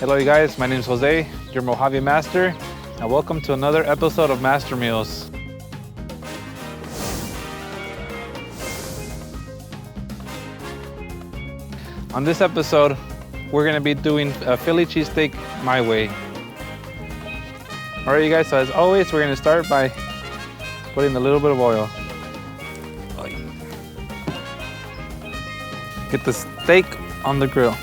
Hello you guys, my name is Jose, your Mojave Master, and welcome to another episode of Master Meals. On this episode, we're going to be doing a Philly cheesesteak my way. Alright you guys, so as always, we're going to start by putting a little bit of oil. Get the steak on the grill.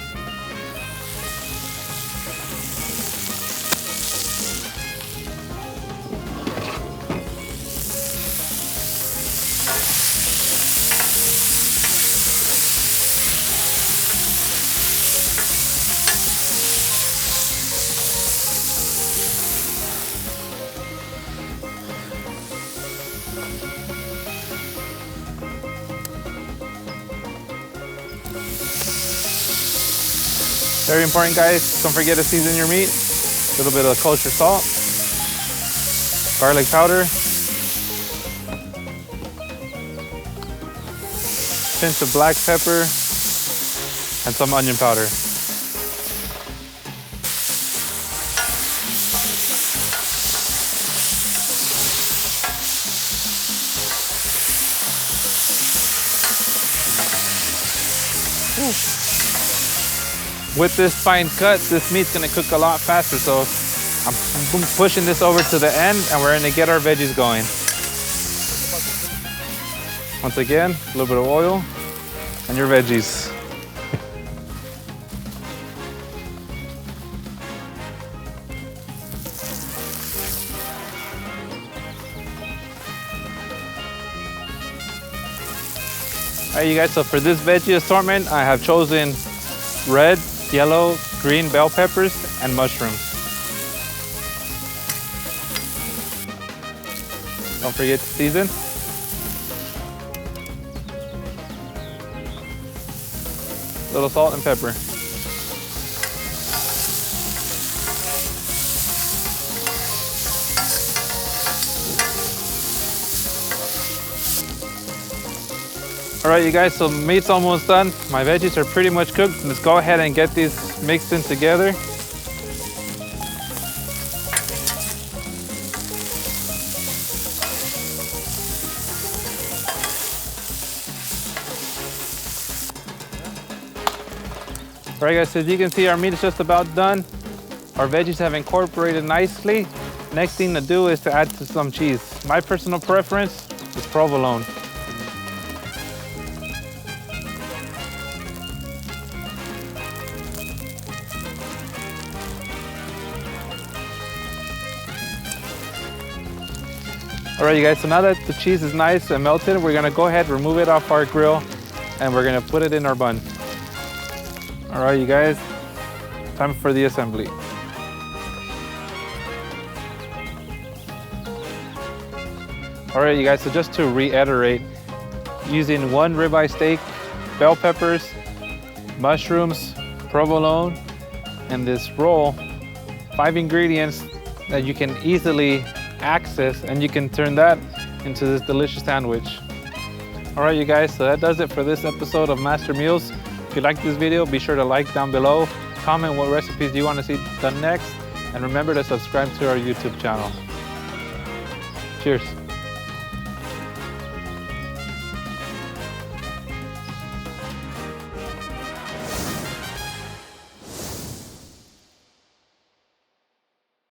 Very important, guys, don't forget to season your meat. A little bit of kosher salt, garlic powder, pinch of black pepper, and some onion powder. Ooh. With this fine cut, this meat's gonna cook a lot faster, so I'm pushing this over to the end and we're gonna get our veggies going. Once again, a little bit of oil and your veggies. All right, you guys, so for this veggie assortment, I have chosen red, yellow, green bell peppers, and mushrooms. Don't forget to season. A little salt and pepper. All right, you guys, so meat's almost done. My veggies are pretty much cooked. Let's go ahead and get these mixed in together. All right, guys, so as you can see, our meat is just about done. Our veggies have incorporated nicely. Next thing to do is to add some cheese. My personal preference is provolone. All right, you guys, so now that the cheese is nice and melted, we're gonna go ahead, remove it off our grill, and we're gonna put it in our bun. All right, you guys, time for the assembly. All right, you guys, so just to reiterate, using 1 ribeye steak, bell peppers, mushrooms, provolone, and this roll, 5 ingredients that you can easily access, and you can turn that into this delicious sandwich. All right, you guys, so that does it for this episode of Master Meals. If you like this video, be sure to like down below, comment what recipes you want to see done next, and remember to subscribe to our YouTube channel. Cheers.